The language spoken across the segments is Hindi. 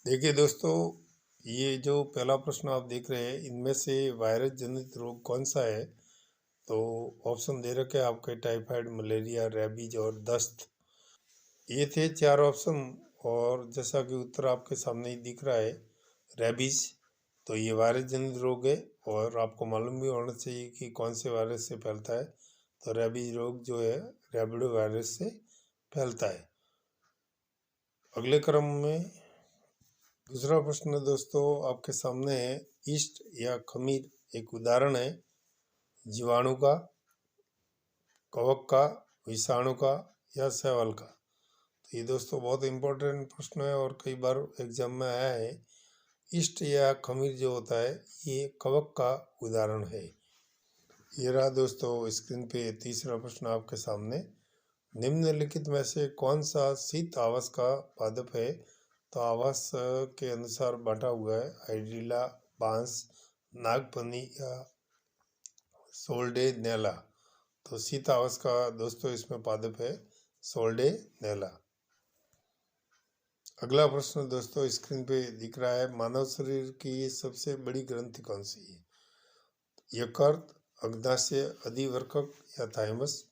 देखिए दोस्तों, ये जो पहला प्रश्न आप देख रहे हैं, इनमें से वायरस जनित रोग कौन सा है? तो ऑप्शन दे रखे हैं आपके टाइफाइड, मलेरिया, रेबीज और दस्त। ये थे चार ऑप्शन। और जैसा कि उत्तर आपके सामने ही दिख रहा है, रेबीज। तो ये वायरस जनित रोग है और आपको मालूम भी होना चाहिए कि कौन से वायरस से फैलता है। तो रेबीज रोग जो है रेबिडो वायरस से फैलता है। अगले क्रम में दूसरा प्रश्न दोस्तों आपके सामने है। ईस्ट या खमीर एक उदाहरण है जीवाणु का, कवक का, विषाणु का या शैवाल का। तो ये दोस्तों बहुत इंपॉर्टेंट प्रश्न है और कई बार एग्जाम में आया है। ईस्ट या खमीर जो होता है ये कवक का उदाहरण है। ये रहा दोस्तों स्क्रीन पे तीसरा प्रश्न आपके सामने। निम्नलिखित में से कौन सा शीत आवास का पादप है? तो आवास के अनुसार बांटा हुआ है हाइड्रिला, बांस, नागफनी या सोल्डेनेला। तो शीत आवास का दोस्तों इसमें पादप है सोल्डेनेला। अगला प्रश्न दोस्तों स्क्रीन पे दिख रहा है। मानव शरीर की सबसे बड़ी ग्रंथि कौन सी है? यकृत, अग्नाशय, अधिवृक्क या थाइमस।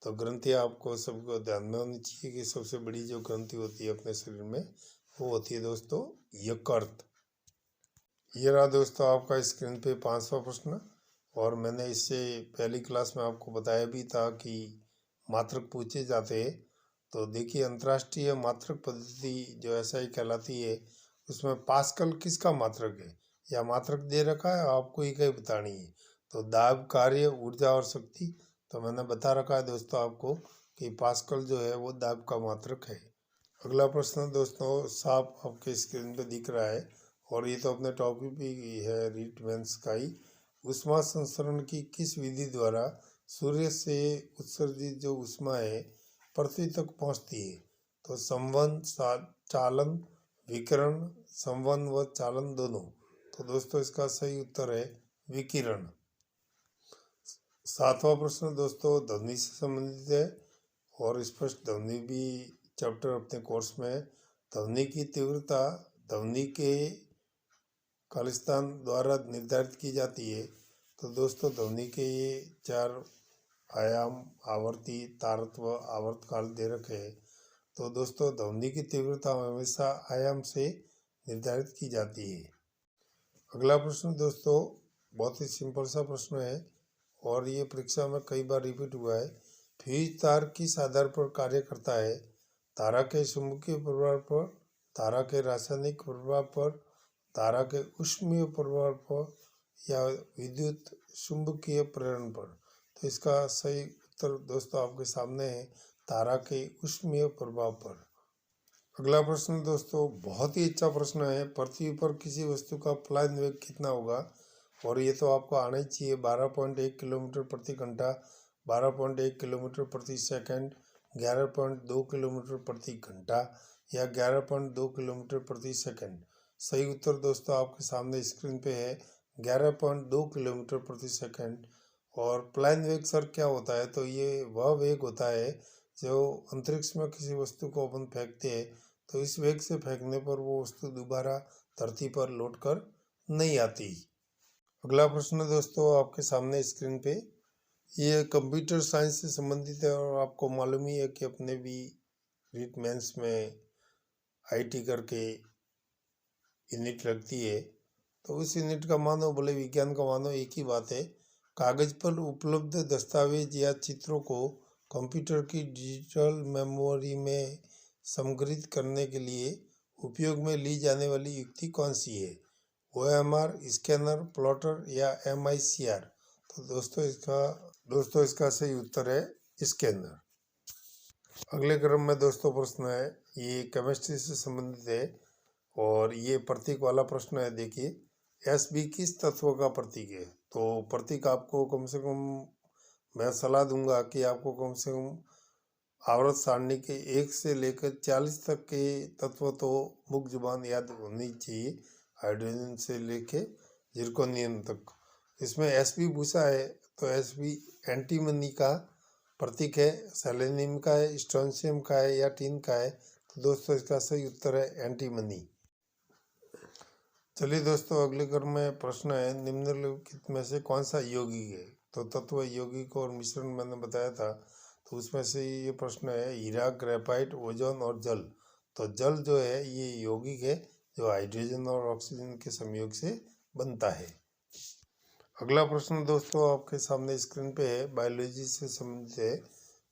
तो ग्रंथि आपको सबको ध्यान में होनी चाहिए कि सबसे बड़ी जो ग्रंथि होती है अपने शरीर में वो होती है दोस्तों यकृत। ये रहा दोस्तों आपका स्क्रीन पे पांचवा प्रश्न। और मैंने इससे पहली क्लास में आपको बताया भी था कि मात्रक पूछे जाते हैं। तो देखिए अंतर्राष्ट्रीय मात्रक पद्धति जो ऐसा ही कहलाती है, उसमें पास्कल किसका मात्रक है? या मात्रक दे रखा है, आपको ही कहीं बतानी है। तो दाब, कार्य, ऊर्जा और शक्ति। तो मैंने बता रखा है दोस्तों आपको कि पास्कल जो है वो दाब का मात्रक है। अगला प्रश्न दोस्तों साफ आपके स्क्रीन पे दिख रहा है और ये तो अपने टॉपिक भी है रीटमैन स्काई। ऊष्मा संसरण की किस विधि द्वारा सूर्य से उत्सर्जित जो ऊष्मा है पृथ्वी तक पहुंचती है? तो संवहन, चालन, विकिरण, संवहन व चालन दोनों। तो दोस्तों इसका सही उत्तर है विकिरण। सातवां प्रश्न दोस्तों ध्वनि से संबंधित है और स्पष्ट ध्वनि भी चैप्टर अपने कोर्स में है। ध्वनि की तीव्रता ध्वनि के खालिस्तान द्वारा निर्धारित की जाती है। तो दोस्तों ध्वनि के ये चार आयाम, आवर्ती, तारत्व, आवर्तकाल दे रखे हैं। तो दोस्तों ध्वनि की तीव्रता हमेशा आयाम से निर्धारित की जाती है। अगला प्रश्न दोस्तों बहुत ही सिंपल सा प्रश्न है और ये परीक्षा में कई बार रिपीट हुआ है। फ्यूज तार किस आधार पर कार्य करता है? तारा के चुंबकीय प्रभाव पर, तारा के रासायनिक प्रभाव पर, तारा के ऊष्मीय प्रभाव पर या विद्युत चुंबकीय प्रेरण पर। तो इसका सही उत्तर दोस्तों आपके सामने है तारा के ऊष्मीय प्रभाव पर। अगला प्रश्न दोस्तों बहुत ही अच्छा प्रश्न है। पृथ्वी पर किसी वस्तु का पलायन वेग कितना होगा? और ये तो आपको आना ही चाहिए। 12.1 किलोमीटर प्रति घंटा, 12.1 किलोमीटर प्रति सेकंड, 11.2 किलोमीटर प्रति घंटा या 11.2 किलोमीटर प्रति सेकंड। सही उत्तर दोस्तों आपके सामने स्क्रीन पे है 11.2 किलोमीटर प्रति सेकंड। और पलायन वेग सर क्या होता है? तो ये वह वेग होता है जो अंतरिक्ष में किसी वस्तु को अपन फेंकते हैं तो इस वेग से फेंकने पर वो वस्तु दोबारा धरती पर लौट कर नहीं आती। अगला प्रश्न दोस्तों आपके सामने स्क्रीन पे ये कंप्यूटर साइंस से संबंधित है और आपको मालूम ही है कि अपने भी रीट मेंस में आईटी करके यूनिट लगती है। तो उस यूनिट का मानो बोले विज्ञान का मानो एक ही बात है। कागज पर उपलब्ध दस्तावेज या चित्रों को कंप्यूटर की डिजिटल मेमोरी में संग्रहित करने के लिए उपयोग में ली जाने वाली युक्ति कौन सी है? OMR, स्कैनर, प्लॉटर या MICR। तो दोस्तों इसका सही उत्तर है स्कैनर। अगले क्रम में दोस्तों प्रश्न है, ये केमिस्ट्री से संबंधित है और ये प्रतीक वाला प्रश्न है। देखिए SB किस तत्व का प्रतीक है? तो प्रतीक आपको कम से कम मैं सलाह दूंगा कि आपको कम से कम आवर्त सारणी के 1 से लेकर 40 तक के तत्व तो मुख्य जुबान याद होनी चाहिए, हाइड्रोजन से लेके जिरकोनियम तक। इसमें SB भूसा है तो SB एंटीमनी का प्रतीक है, सेलेनियम का है, स्ट्रोंशियम का है या टिन का है? तो दोस्तों इसका सही उत्तर है एंटीमनी। चलिए दोस्तों, अगले क्रम में प्रश्न है, निम्नलिखित में से कौन सा यौगिक है? तो तत्व, यौगिक और मिश्रण मैंने बताया था, तो उसमें से ये प्रश्न है, हीरा, ग्रेफाइट, ओजोन और जल। तो जल जो है ये यौगिक है जो हाइड्रोजन और ऑक्सीजन के संयोग से बनता है। अगला प्रश्न दोस्तों आपके सामने स्क्रीन पे है, बायोलॉजी से संबंधित है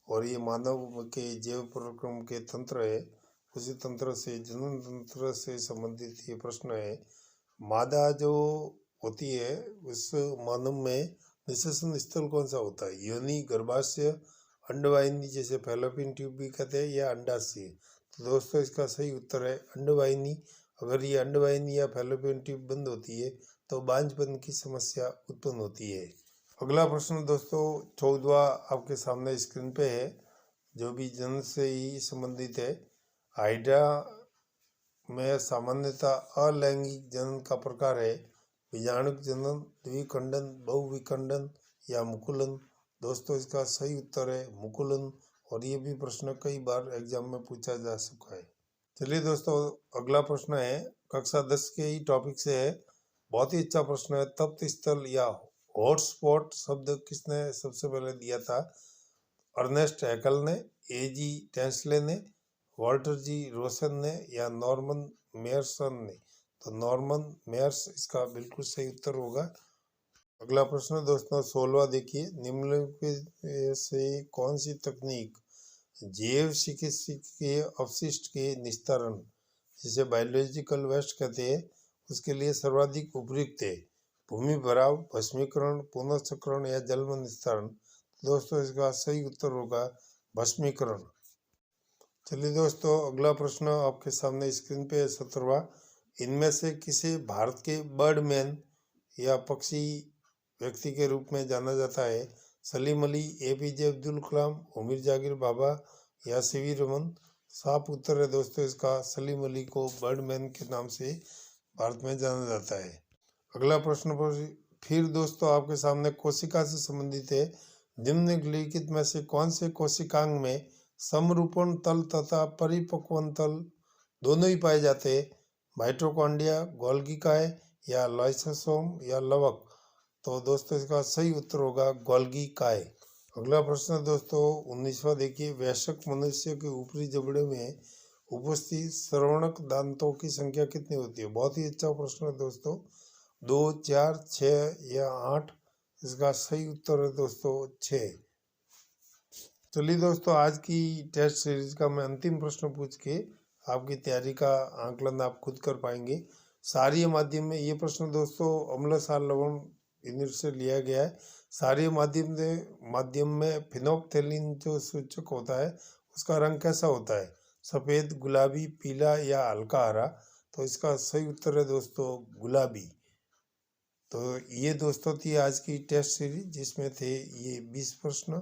और ये मानव के जैव प्रक्रम के तंत्र है, उसी तंत्र से, जनन तंत्र से संबंधित ये प्रश्न है। मादा जो होती है उस मानव में निषेचन स्थल कौन सा होता है? योनि, गर्भाशय, अंडवाहिनी, जैसे फैलोपियन ट्यूब भी कहते हैं, या अंडाशय। तो दोस्तों इसका सही उत्तर है अंडवाहिनी। अगर ये अंडवाहिनी या फैलोपियन ट्यूब बंद होती है तो बांझपन की समस्या उत्पन्न होती है। अगला प्रश्न दोस्तों 14वां आपके सामने स्क्रीन पे है, जो भी जनन से ही संबंधित है। हाइड्रा में सामान्यतः अलैंगिक जनन का प्रकार है, बीजाणुक जनन, द्विखंडन, बहुविखंडन या मुकुलन। दोस्तों इसका सही उत्तर है मुकुलन, और ये भी प्रश्न कई बार एग्जाम में पूछा जा चुका है। चलिए दोस्तों, अगला प्रश्न है, कक्षा 10 के ही टॉपिक से है, बहुत ही अच्छा प्रश्न है। तप्त स्थल या हॉटस्पॉट शब्द किसने सबसे पहले दिया था? अर्नेस्ट हैकल ने, A.G. टेंसले ने, वॉल्टर जी रोसन ने, या नॉर्मन मेयर्सन ने? तो नॉर्मन मेयर्स इसका बिल्कुल सही उत्तर होगा। अगला प्रश्न दोस्तों 16वां देखिए, निम्नलिखित से कौन सी तकनीक जैव चिकित्सकीय अपशिष्ट के निस्तारण, जिसे बायोलॉजिकल वेस्ट कहते हैं, उसके लिए सर्वाधिक उपयुक्त है? भूमि भराव, भस्मीकरण, पुनर्चक्रण या जल में निस्तारण? दोस्तों इसका सही उत्तर होगा भस्मीकरण। चलिए दोस्तों, अगला प्रश्न आपके सामने स्क्रीन पे है 17वां, इनमें से किसे भारत के बर्डमैन या पक्षी व्यक्ति के रूप में जाना जाता है? सलीम अली, APJ अब्दुल कलाम, उमिर जाकिर बाबा या सीवी रमन? साफ उत्तर है दोस्तों इसका, सलीम अली को बर्डमैन के नाम से भारत में जाना जाता है। अगला प्रश्न फिर दोस्तों आपके सामने कोशिका से संबंधित है, निम्नलिखित में से कौन से कोशिकांग में समरूपण तल तथा परिपक्वन तल दोनों ही पाए जाते हैं? माइटोकॉन्ड्रिया, गोल्गी काय या लाइसोसोम या लवक? तो दोस्तों इसका सही उत्तर होगा गोल्गी काय। अगला प्रश्न दोस्तों 19वां देखिए, वयस्क मनुष्य के ऊपरी जबड़े में उपस्थित श्रवणक दांतों की संख्या कितनी होती है? बहुत ही अच्छा प्रश्न है दोस्तों, 2, 4, 6 या 8? इसका सही उत्तर है दोस्तों 6। चलिए दोस्तों, आज की टेस्ट सीरीज का मैं अंतिम प्रश्न पूछ के आपकी तैयारी का आंकलन आप खुद कर पाएंगे। क्षारीय माध्यम में ये प्रश्न दोस्तों अम्ल क्षार लवण यूनिट से लिया गया है। क्षारीय माध्यम में फिनोप्थेलिन जो सूचक होता है उसका रंग कैसा होता है? सफ़ेद, गुलाबी, पीला या हल्का हरा? तो इसका सही उत्तर है दोस्तों गुलाबी। तो ये दोस्तों थी आज की टेस्ट सीरीज, जिसमें थे ये 20 प्रश्न।